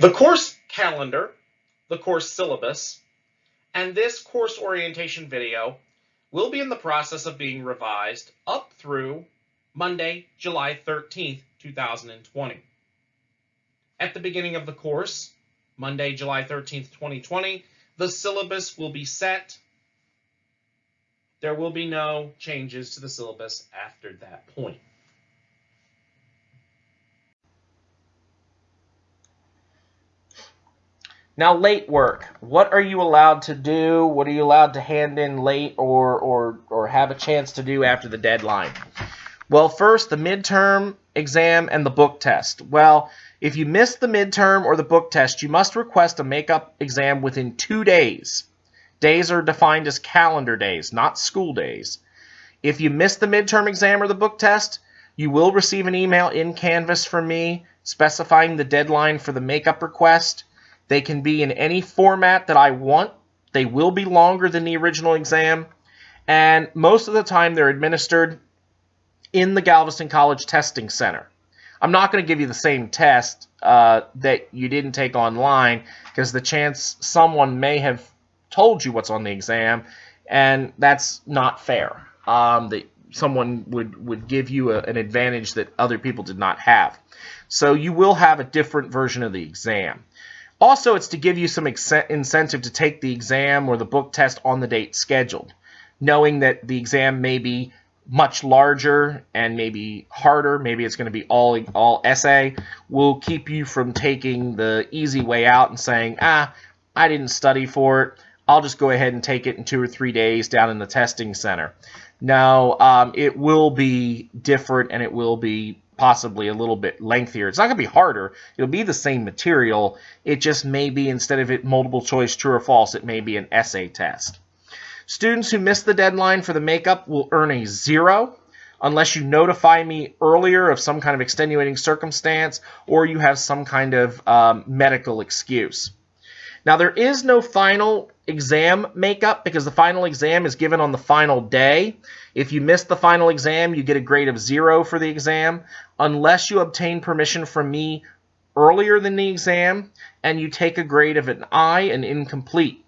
The course calendar, the course syllabus, and this course orientation video will be in the process of being revised up through Monday, July 13th, 2020. At the beginning of the course, Monday, July 13th, 2020, the syllabus will be set. There will be no changes to the syllabus after that point. Now, late work. What are you allowed to do? What are you allowed to hand in late or have a chance to do after the deadline? Well, first, the midterm exam and the book test. Well, if you miss the midterm or the book test, you must request a makeup exam within 2 days. Days are defined as calendar days, not school days. If you miss the midterm exam or the book test, you will receive an email in Canvas from me specifying the deadline for the makeup request. They can be in any format that I want. They will be longer than the original exam. And most of the time, they're administered in the Galveston College Testing Center. I'm not going to give you the same test that you didn't take online, because the chance someone may have told you what's on the exam, and that's not fair. That someone would give you an advantage that other people did not have. So you will have a different version of the exam. Also, it's to give you some incentive to take the exam or the book test on the date scheduled, knowing that the exam may be much larger and maybe harder. Maybe it's going to be all essay. Will keep you from taking the easy way out and saying, I didn't study for it. I'll just go ahead and take it in 2 or 3 days down in the testing center. No, it will be different, and it will be possibly a little bit lengthier. It's not going to be harder. It'll be the same material. It just may be, instead of it multiple choice true or false, it may be an essay test. Students who miss the deadline for the makeup will earn a 0 unless you notify me earlier of some kind of extenuating circumstance or you have some kind of medical excuse. Now, there is no final exam makeup because the final exam is given on the final day. If you miss the final exam, you get a grade of 0 for the exam unless you obtain permission from me earlier than the exam and you take a grade of an I, an incomplete.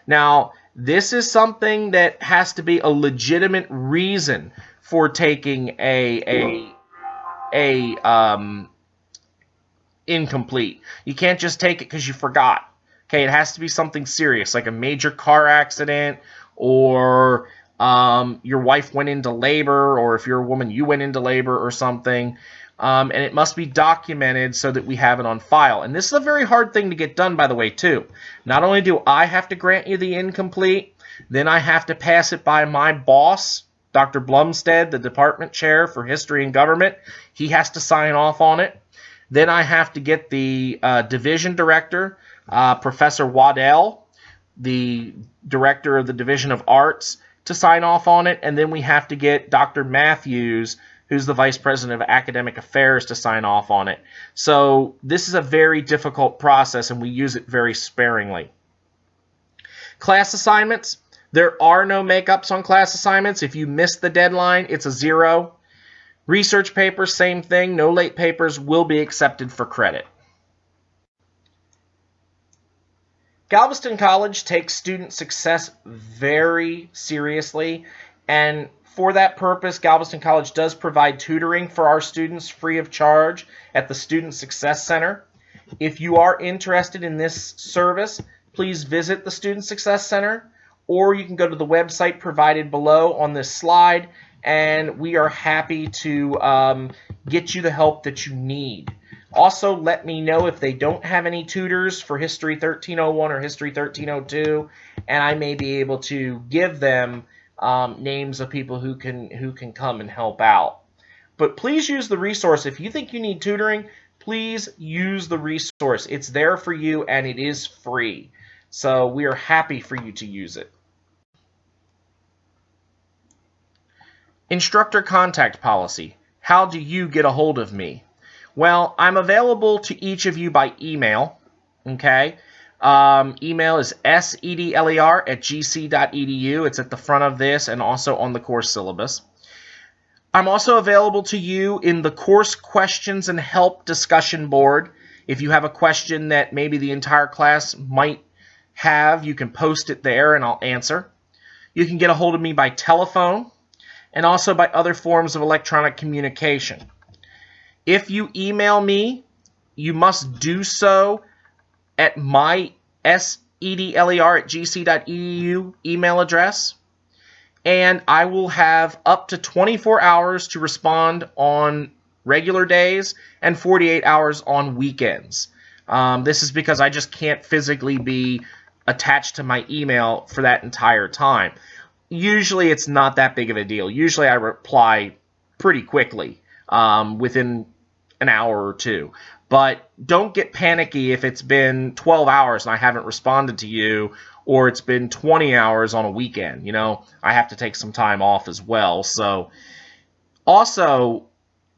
Now, this is something that has to be a legitimate reason for taking a incomplete. You can't just take it because you forgot. Okay, it has to be something serious, like a major car accident, or your wife went into labor, or if you're a woman, you went into labor or something. And it must be documented so that we have it on file. And this is a very hard thing to get done, by the way, too. Not only do I have to grant you the incomplete, then I have to pass it by my boss, Dr. Blumstead, the department chair for history and government. He has to sign off on it. Then I have to get the division director, Professor Waddell, the director of the Division of Arts, to sign off on it. And then we have to get Dr. Matthews, who's the Vice President of Academic Affairs, to sign off on it. So this is a very difficult process, and we use it very sparingly. Class assignments. There are no makeups on class assignments. If you miss the deadline, it's a 0. Research papers, same thing. No late papers will be accepted for credit. Galveston College takes student success very seriously, and for that purpose, Galveston College does provide tutoring for our students free of charge at the Student Success Center. If you are interested in this service, please visit the Student Success Center, or you can go to the website provided below on this slide, and we are happy to get you the help that you need. Also, let me know if they don't have any tutors for History 1301 or History 1302, and I may be able to give them names of people who can come and help out. But please use the resource. If you think you need tutoring, please use the resource. It's there for you, and it is free. So we are happy for you to use it. Instructor contact policy. How do you get a hold of me? Well, I'm available to each of you by email. Okay. Email is sedler@gc.edu. It's at the front of this and also on the course syllabus. I'm also available to you in the course questions and help discussion board. If you have a question that maybe the entire class might have, you can post it there and I'll answer. You can get a hold of me by telephone and also by other forms of electronic communication. If you email me, you must do so at my sedler@gc.edu email address, and I will have up to 24 hours to respond on regular days and 48 hours on weekends. This is because I just can't physically be attached to my email for that entire time. Usually it's not that big of a deal. Usually I reply pretty quickly, within an hour or two. But don't get panicky if it's been 12 hours and I haven't responded to you, or it's been 20 hours on a weekend. You know, I have to take some time off as well. So also,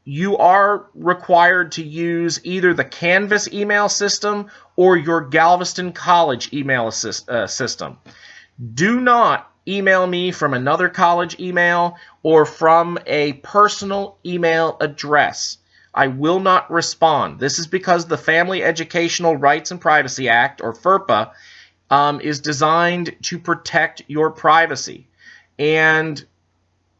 you are required to use either the Canvas email system or your Galveston College email system. Do not email me from another college email or from a personal email address. I will not respond. This is because the Family Educational Rights and Privacy Act, or FERPA, is designed to protect your privacy. And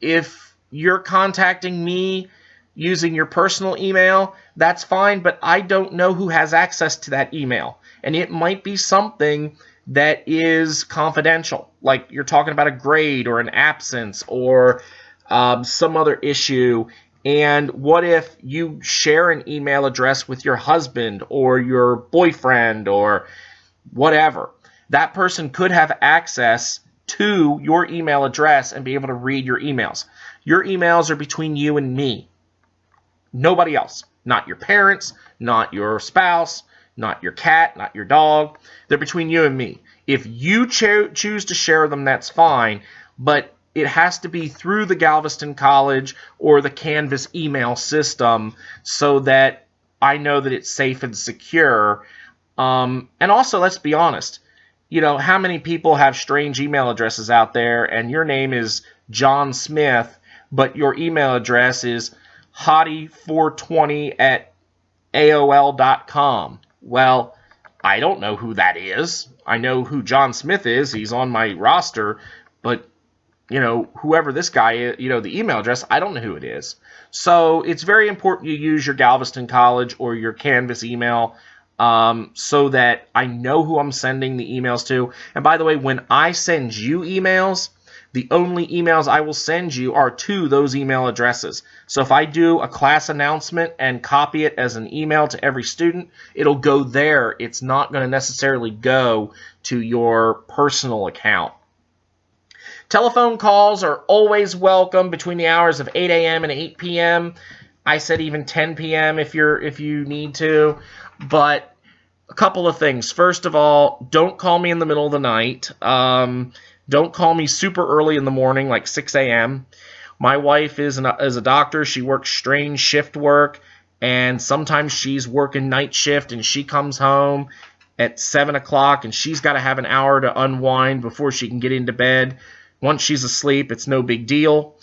if you're contacting me using your personal email, that's fine, but I don't know who has access to that email. And it might be something that is confidential, like you're talking about a grade or an absence or some other issue. And what if you share an email address with your husband or your boyfriend or whatever? That person could have access to your email address and be able to read your emails. Your emails are between you and me. Nobody else. Not your parents, not your spouse, not your cat, not your dog. They're between you and me. If you choose to share them, that's fine, but it has to be through the Galveston College or the Canvas email system so that I know that it's safe and secure. And also, let's be honest, you know, how many people have strange email addresses out there and your name is John Smith, but your email address is hottie420@aol.com. Well, I don't know who that is. I know who John Smith is. He's on my roster, but you know, whoever this guy is, you know, the email address, I don't know who it is. So it's very important you use your Galveston College or your Canvas email so that I know who I'm sending the emails to. And by the way, when I send you emails, the only emails I will send you are to those email addresses. So if I do a class announcement and copy it as an email to every student, it'll go there. It's not going to necessarily go to your personal account. Telephone calls are always welcome between the hours of 8 a.m. and 8 p.m. I said even 10 p.m. if you need to. But a couple of things. First of all, don't call me in the middle of the night. Don't call me super early in the morning, like 6 a.m. My wife is a doctor. She works strange shift work, and sometimes she's working night shift, and she comes home at 7 o'clock, and she's got to have an hour to unwind before she can get into bed. Once she's asleep, it's no big deal.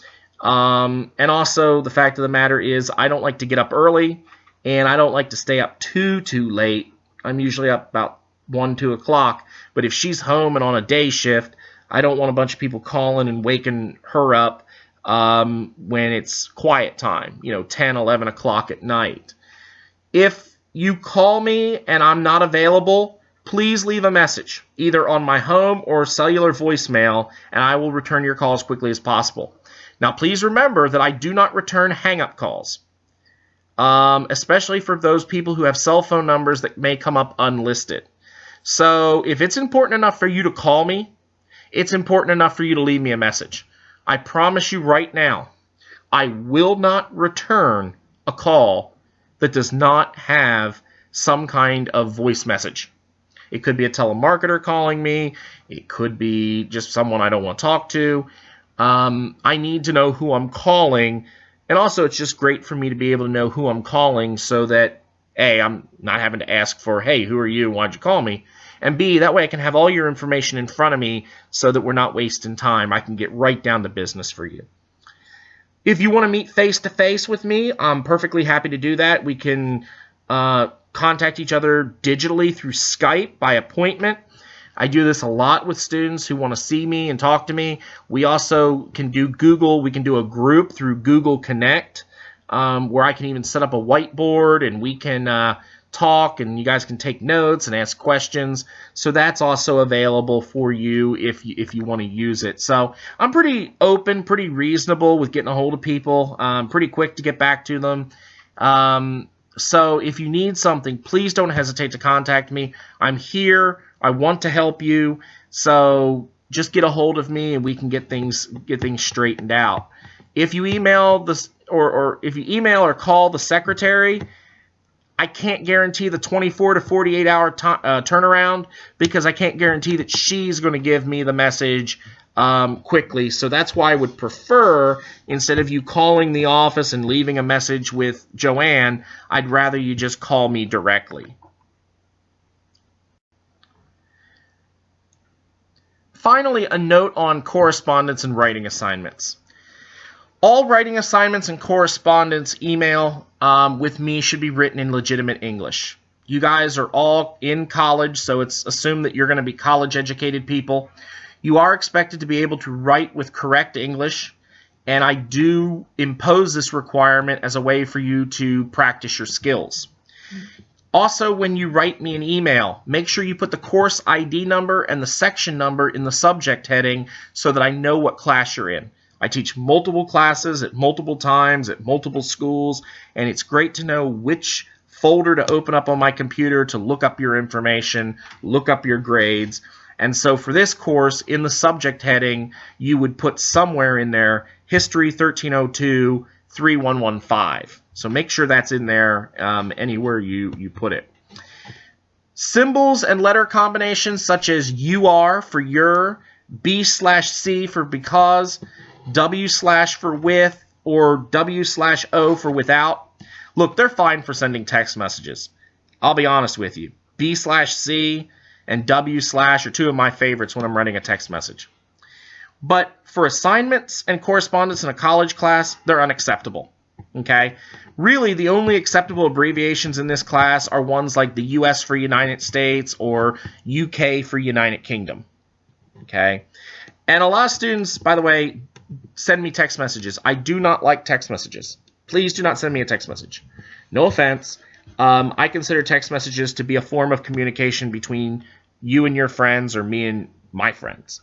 And also, the fact of the matter is, I don't like to get up early, and I don't like to stay up too late. I'm usually up about 1, 2 o'clock. But if she's home and on a day shift, I don't want a bunch of people calling and waking her up when it's quiet time, 10, 11 o'clock at night. If you call me and I'm not available, please leave a message, either on my home or cellular voicemail, and I will return your call as quickly as possible. Now, please remember that I do not return hang-up calls. especially for those people who have cell phone numbers that may come up unlisted. So if it's important enough for you to call me, it's important enough for you to leave me a message. I promise you right now, I will not return a call that does not have some kind of voice message. It could be a telemarketer calling me. It could be just someone I don't want to talk to. I need to know who I'm calling. And also, it's just great for me to be able to know who I'm calling so that, A, I'm not having to ask for, hey, who are you? Why'd you call me? And B, that way I can have all your information in front of me so that we're not wasting time. I can get right down to business for you. If you want to meet face-to-face with me, I'm perfectly happy to do that. We can contact each other digitally through Skype by appointment. I do this a lot with students who want to see me and talk to me. We also can do Google. We can do a group through Google Connect where I can even set up a whiteboard and we can talk and you guys can take notes and ask questions. So that's also available for you if you want to use it. So I'm pretty open, pretty reasonable with getting a hold of people, pretty quick to get back to them. So if you need something, please don't hesitate to contact me. I'm here. I want to help you. So just get a hold of me and we can get things straightened out. If you email this or if you email or call the secretary, I can't guarantee the 24 to 48 hour turnaround because I can't guarantee that she's going to give me the message quickly. So that's why I would prefer, instead of you calling the office and leaving a message with Joanne, I'd rather you just call me directly. Finally, a note on correspondence and writing assignments. All writing assignments and correspondence email with me should be written in legitimate English. You guys are all in college, so it's assumed that you're going to be college-educated people. You are expected to be able to write with correct English, and I do impose this requirement as a way for you to practice your skills. Also, when you write me an email, make sure you put the course ID number and the section number in the subject heading so that I know what class you're in. I teach multiple classes at multiple times at multiple schools, and it's great to know which folder to open up on my computer to look up your information, look up your grades. And so for this course, in the subject heading, you would put somewhere in there History 1302-3110. So make sure that's in there anywhere you put it. Symbols and letter combinations such as UR for your, B/C for because, W/ for with, or W/O for without. Look, they're fine for sending text messages. I'll be honest with you. B/C and W/ are two of my favorites when I'm writing a text message. But for assignments and correspondence in a college class, they're unacceptable. Okay? Really, the only acceptable abbreviations in this class are ones like the US for United States or UK for United Kingdom. Okay? And a lot of students, by the way, send me text messages. I do not like text messages. Please do not send me a text message. No offense. I consider text messages to be a form of communication between you and your friends or me and my friends.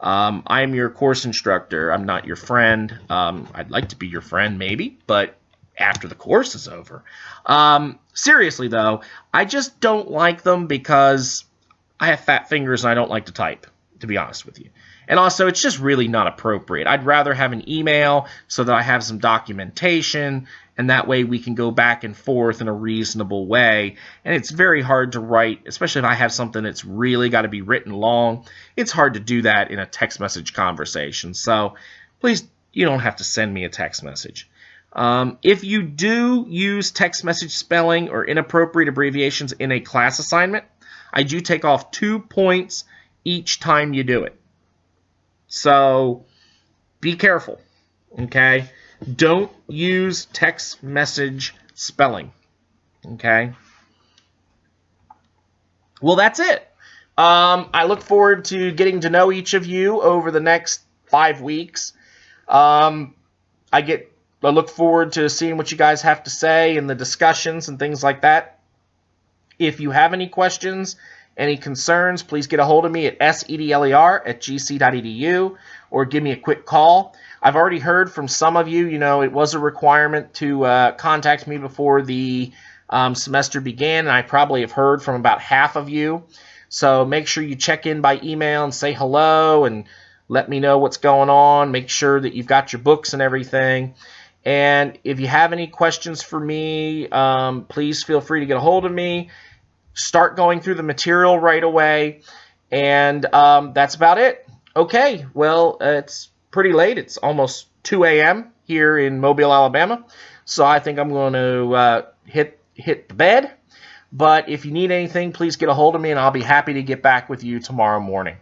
I am your course instructor. I'm not your friend. I'd like to be your friend maybe, but after the course is over. Seriously though, I just don't like them because I have fat fingers and I don't like to type, to be honest with you. And also, it's just really not appropriate. I'd rather have an email so that I have some documentation, and that way we can go back and forth in a reasonable way. And it's very hard to write, especially if I have something that's really got to be written long. It's hard to do that in a text message conversation. So please, you don't have to send me a text message. If you do use text message spelling or inappropriate abbreviations in a class assignment, I do take off 2 points each time you do it. So be careful, okay? Don't use text message spelling, okay? Well, that's it. I look forward to getting to know each of you over the next 5 weeks. I look forward to seeing what you guys have to say and the discussions and things like that. If you have any questions Any concerns, please get a hold of me at sedler@gc.edu or give me a quick call. I've already heard from some of you, it was a requirement to contact me before the semester began, and I probably have heard from about half of you. So make sure you check in by email and say hello and let me know what's going on. Make sure that you've got your books and everything. And if you have any questions for me, please feel free to get a hold of me. Start going through the material right away. And that's about it. Okay, well, it's pretty late. It's almost 2 a.m. here in Mobile, Alabama. So I think I'm going to hit the bed. But if you need anything, please get a hold of me, and I'll be happy to get back with you tomorrow morning.